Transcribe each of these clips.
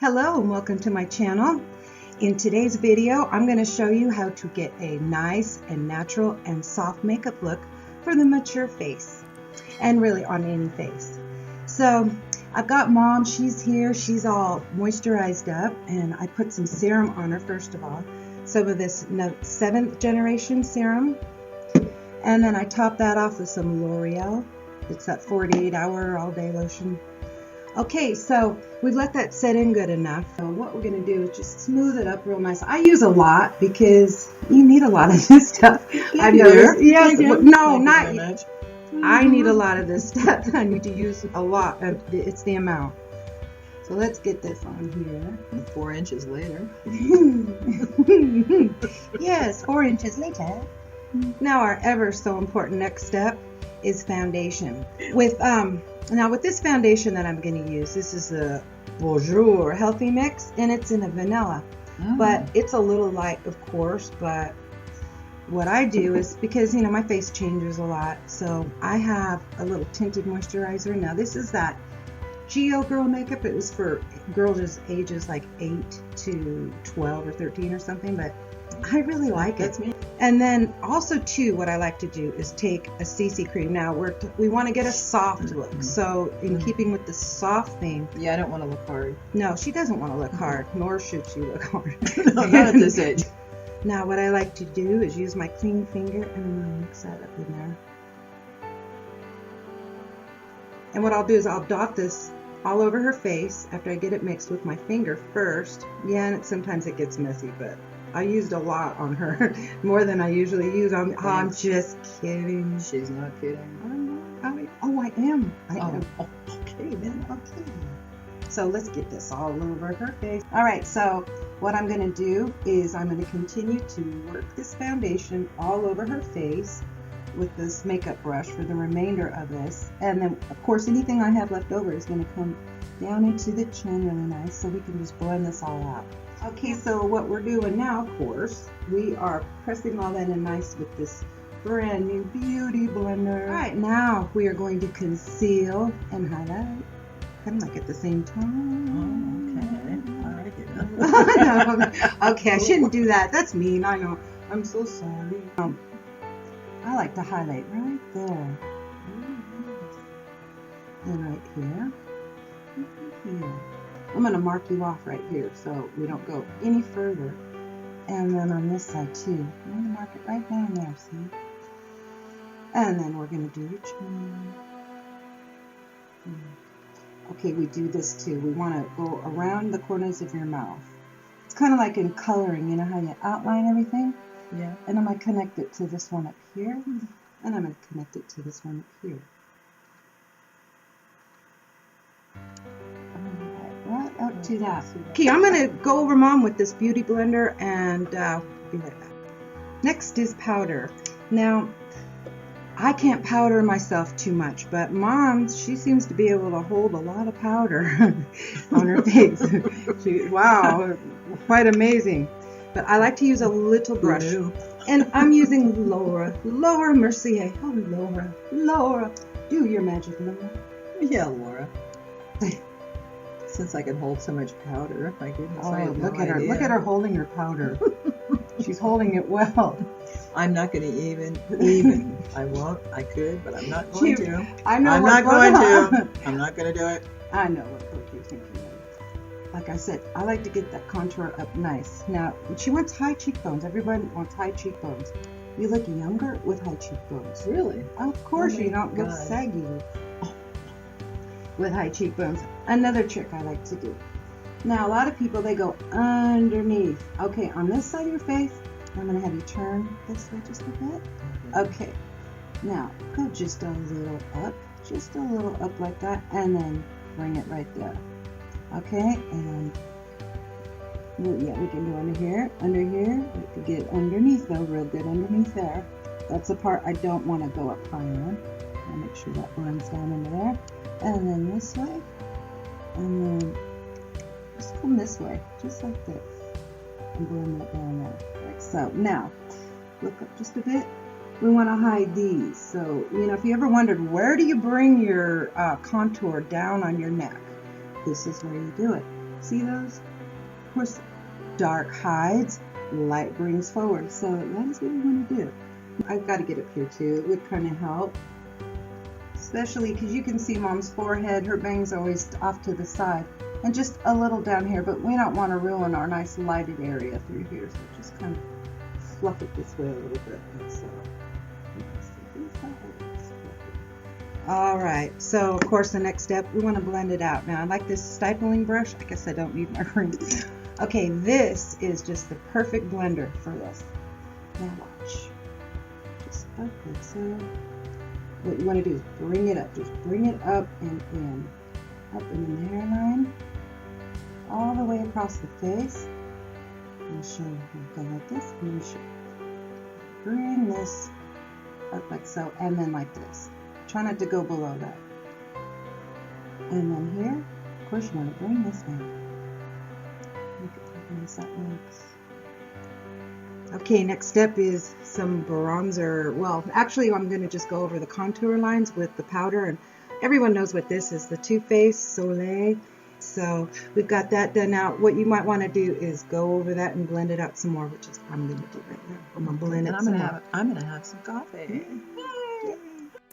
Hello and welcome to my channel. In today's video, I'm going to show you how to get a nice and natural and soft makeup look for the mature face, and really on any face. So I've got Mom, she's here, she's all moisturized up, and I put some serum on her first of all. Some of this 7th generation serum, and then I top that off with some L'Oreal. It's that 48-hour all-day lotion. Okay, so we've let that set in good enough. So what we're going to do is just smooth it up real nice. I use a lot because you need a lot of this stuff. I've noticed. Yes, no, not much. I need a lot of this stuff. I need to use a lot. It's the amount. So let's get this on here. 4 inches later. Yes, 4 inches later. Now our ever so important next step is foundation. Now with this foundation that I'm going to use, this is a Bonjour Healthy Mix, and it's in a vanilla. But it's a little light, of course, but what I do is, because my face changes a lot, so I have a little tinted moisturizer. Now this is that Geo Girl makeup. It was for girls ages like 8 to 12 or 13 or something, but I really like it. That's me. And then also too, what I like to do is take a CC cream. Now we want to get a soft look. So in keeping with the soft theme. Yeah, I don't want to look hard. No, she doesn't want to look hard, nor should she look hard. No, not at this age. Now what I like to do is use my clean finger and mix that up in there. And what I'll do is I'll dot this all over her face after I get it mixed with my finger first. Yeah, and sometimes it gets messy, but I used a lot on her, more than I usually use on. Oh, I'm just kidding. She's not kidding. I am. I am. Oh, okay then. Okay. So let's get this all over her face. All right. So what I'm going to do is I'm going to continue to work this foundation all over her face with this makeup brush for the remainder of this, and then of course anything I have left over is going to come down into the chin really nice, so we can just blend this all out. Okay, so what we're doing now, of course, we are pressing all that in nice with this brand new beauty blender. All right, now we are going to conceal and highlight, kind of like at the same time. Oh, okay. All right. No. Okay, I shouldn't do that. That's mean. I know. I'm so sorry. I like to highlight right there. And right here. Here. I'm going to mark you off right here so we don't go any further. And then on this side too. I'm going to mark it right down there, see? And then we're going to do your chin. Okay, we do this too. We want to go around the corners of your mouth. It's kind of like in coloring, you know how you outline everything? Yeah. And I'm going to connect it to this one up here. And I'm going to connect it to this one up here. Right up to that. Okay, I'm going to go over Mom with this beauty blender and be right back. Next is powder. Now, I can't powder myself too much, but Mom, she seems to be able to hold a lot of powder on her face. Wow, quite amazing. But I like to use a little brush. And I'm using Laura Mercier. Oh, Laura. Do your magic, Laura. Yeah, Laura. Since I can hold so much powder, my goodness, I have look no at her. idea. Look at her holding her powder. She's holding it well. I'm not going to even. I won't. I could, but I'm not going to. I'm not going to. I'm not going to do it. I know what book you're thinking of. Like I said, I like to get that contour up nice. Now, she wants high cheekbones. Everybody wants high cheekbones. You look younger with high cheekbones. Really? Of course, you don't look saggy with high cheekbones. Another trick I like to do. Now, a lot of people, they go underneath. Okay, on this side of your face, I'm going to have you turn this way just a bit. Okay. Now, go just a little up. Just a little up like that. And then bring it right there. Okay, and yeah, we can do under here. We can get underneath though, real good underneath there. That's the part I don't want to go up higher. I'll make sure that blends down into there. And then this way. And then just come this way, just like this. And blend that down there, like so. Now, look up just a bit. We want to hide these. So, if you ever wondered, where do you bring your contour down on your neck? This is where you do it. See those? Of course, dark hides, light brings forward. So that is what we want to do. I've got to get up here too. It would kind of help. Especially because you can see Mom's forehead. Her bangs are always off to the side. And just a little down here. But we don't want to ruin our nice lighted area through here. So just kind of fluff it this way a little bit. So, alright, so of course the next step, we want to blend it out. Now I like this stippling brush. I guess I don't need my ring. Okay, this is just the perfect blender for this. Now watch. Just okay, so what you want to do is bring it up. Just bring it up and in. Up in the hairline. All the way across the face. I'll show you. Go like this. And you show. Bring this up like so, and then like this. Try not to go below that. And then here, of course, you want to bring this down. Look at how nice that looks. Okay, next step is some bronzer. Well, actually, I'm going to just go over the contour lines with the powder. And everyone knows what this is, the Too Faced Soleil. So we've got that done out. What you might want to do is go over that and blend it out some more, which is what I'm going to do right now. I'm going to blend it some more. I'm gonna have some coffee.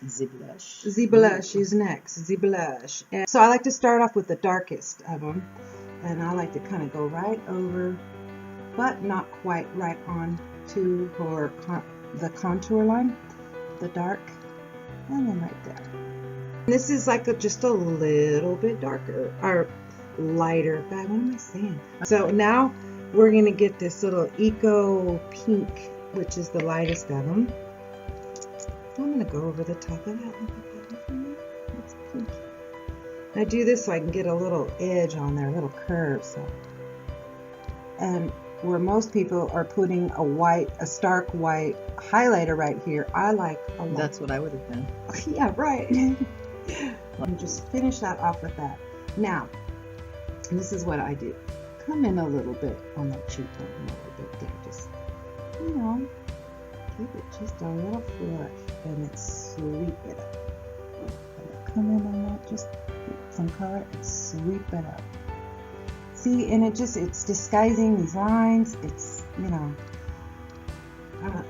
The blush. The blush is next. The blush. And so I like to start off with the darkest of them, and I like to kind of go right over, but not quite right on to the contour line, the dark, and then right there. This is like just a little bit darker or lighter. God, what am I saying? So now we're gonna get this little Eco Pink, which is the lightest of them. I'm going to go over the top of that. That's pinky. I do this so I can get a little edge on there, a little curve. So, and where most people are putting a stark white highlighter right here, I like a lot. That's what I would have done. Yeah, right. And just finish that off with that. Now, this is what I do. Come in a little bit on that cheekbone, a little bit there. Just, you know, keep it just a little flush. And it's sweep it up. Come in on that, just get some color and sweep it up. See, and it's disguising these lines. It's, you know,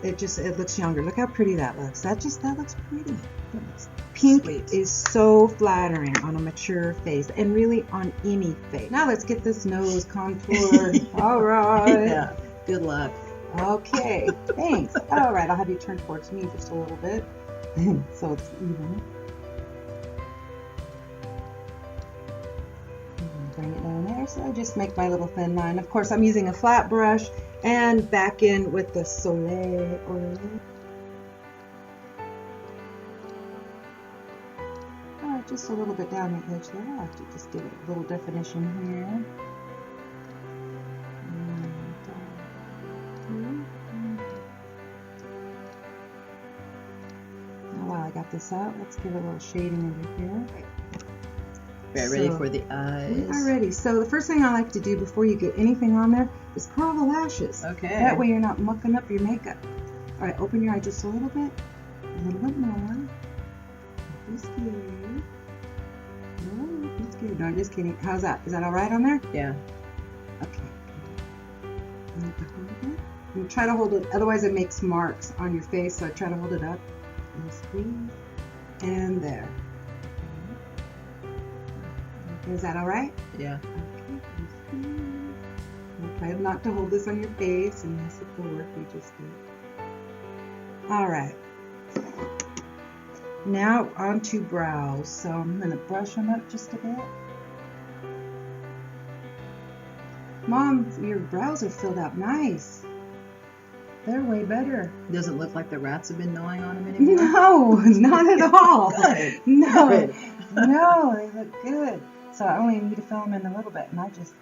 it looks younger. Look how pretty that looks. That looks pretty. Pink is so flattering on a mature face and really on any face. Now let's get this nose contoured. All right. Yeah. Good luck. Okay, thanks. All right, I'll have you turn towards me just a little bit so it's even. Bring it down there. So I just make my little thin line. Of course, I'm using a flat brush and back in with the Soleil oil. All right, just a little bit down the edge there. I have to just give it a little definition here. While I got this out, let's give it a little shading over here. Ready for the eyes. We are ready. So the first thing I like to do before you get anything on there is curl the lashes. Okay. That way you're not mucking up your makeup. All right, open your eye just a little bit more. Don't be scared. Don't be scared. No, I'm just kidding. How's that? Is that all right on there? Yeah. Okay. And try to hold it, otherwise it makes marks on your face, so I try to hold it up. And squeeze. And there. Is that all right? Yeah. Okay. Try not to hold this on your face and mess up the work we just did. All right. Now on to brows. So I'm going to brush them up just a bit. Mom, your brows are filled out nice. They're way better. Doesn't look like the rats have been gnawing on them anymore? No, not at all. Good. No, Good. no, they look good. So I only need to fill them in a little bit, and I just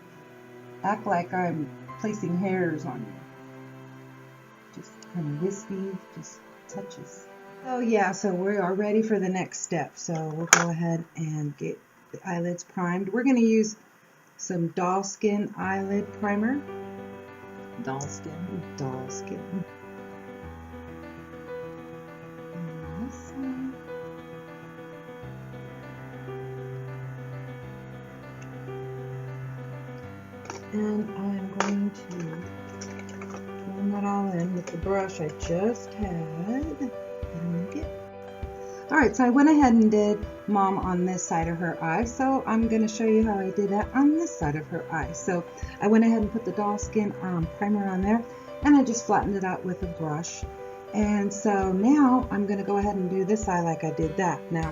act like I'm placing hairs on you. Just kind of wispy, just touches. Oh yeah, so we are ready for the next step. So we'll go ahead and get the eyelids primed. We're going to use some doll skin eyelid primer. Doll skin. Doll skin. And this one. And I'm going to blend that all in with the brush I just had. Alright, so I went ahead and did Mom on this side of her eye, so I'm going to show you how I did that on this side of her eye. So I went ahead and put the doll skin primer on there, and I just flattened it out with a brush. And so now I'm going to go ahead and do this eye like I did that. Now,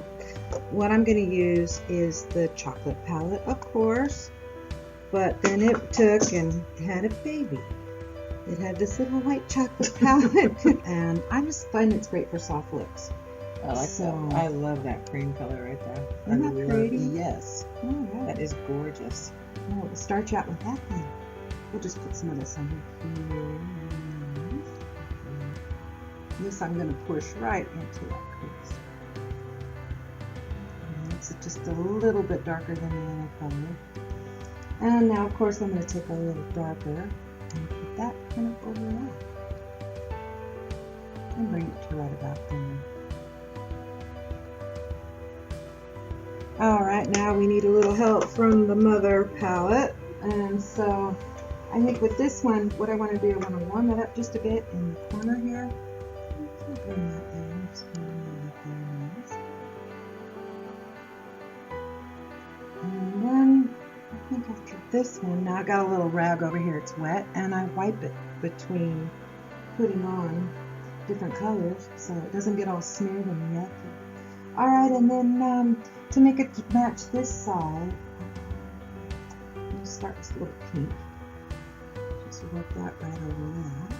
what I'm going to use is the chocolate palette, of course, but then it took and had a baby. It had this little white chocolate palette, and I just find it's great for soft lips. I like that. I love that cream color right there. Isn't that pretty? Yes. Oh, yeah. That is gorgeous. Oh, we'll start you out with that then. We'll just put some of this under here. This I'm going to push right into that crease. And it's just a little bit darker than the other color. And now, of course, I'm going to take a little darker and put that kind of over that. And bring it to right about there. Alright, now we need a little help from the Mother palette. And so, I think with this one, what I want to do, I want to warm it up just a bit in the corner here. Bring that down, just bring that up there, nice. And then, I think after this one, now I got a little rag over here, it's wet, and I wipe it between putting on different colors so it doesn't get all smeared and yucky. Alright, and then to make it match this side, I'm just start with a little pink. Just work that right over that.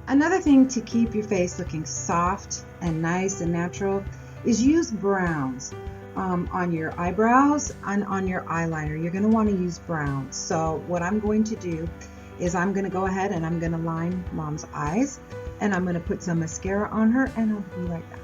Another thing to keep your face looking soft and nice and natural is use browns on your eyebrows and on your eyeliner. You're going to want to use browns. So what I'm going to do is I'm going to go ahead and I'm going to line Mom's eyes, and I'm going to put some mascara on her, and I'll be right back.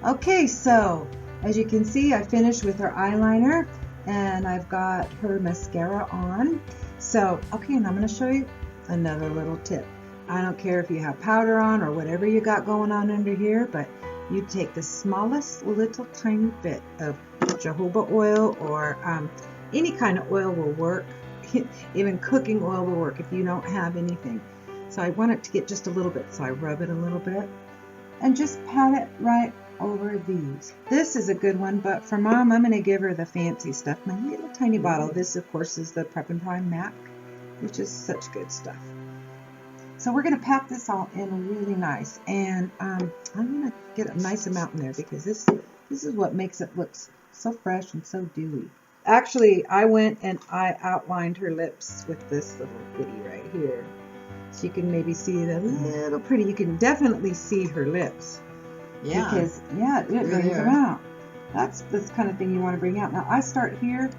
Okay, so as you can see, I finished with her eyeliner and I've got her mascara on. So, okay, and I'm going to show you another little tip. I don't care if you have powder on or whatever you got going on under here, but you take the smallest little tiny bit of jojoba oil or any kind of oil will work. Even cooking oil will work if you don't have anything. So I want it to get just a little bit, so I rub it a little bit and just pat it right over these. This is a good one, but for Mom, I'm going to give her the fancy stuff. My little tiny bottle. This, of course, is the Prep and Prime MAC, which is such good stuff. So we're going to pack this all in really nice, and I'm going to get a nice amount in there because this is what makes it look so fresh and so dewy. Actually, I went and I outlined her lips with this little goodie right here. So you can maybe see the little pretty, you can definitely see her lips. Yeah. Because, yeah, it brings them out. That's the kind of thing you want to bring out. Now, I start here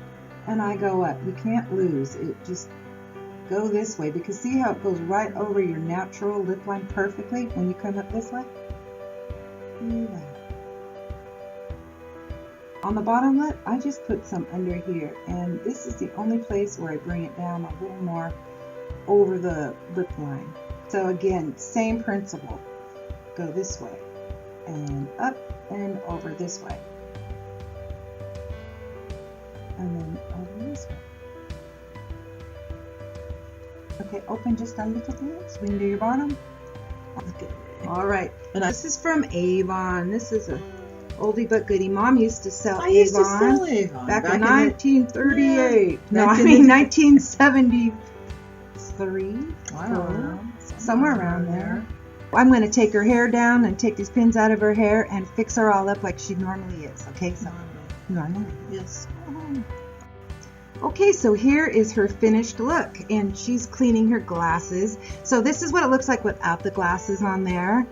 and I go up. You can't lose. It just go this way, because see how it goes right over your natural lip line perfectly when you come up this way? Yeah. On the bottom lip, I just put some under here, and this is the only place where I bring it down a little more over the lip line. So again, same principle. Go this way, and up and over this way. And then over this way. Okay, open just a little bit so we can do your bottom. Okay. All right, and this is from Avon. This is a oldie but goodie. Mom used to sell Avon. used to sell Avon back in 1938. Yeah. No, I mean 1973. Wow. Somewhere around there. I'm going to take her hair down and take these pins out of her hair and fix her all up like she normally is. Okay, so normally. Yes. Okay, so here is her finished look, and she's cleaning her glasses. So this is what it looks like without the glasses on there.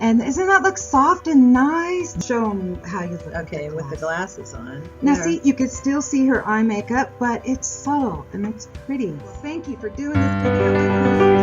And doesn't that look soft and nice? Show them how you look. Okay, with the glasses on. Now see, you can still see her eye makeup, but it's subtle and it's pretty. Thank you for doing this video with me.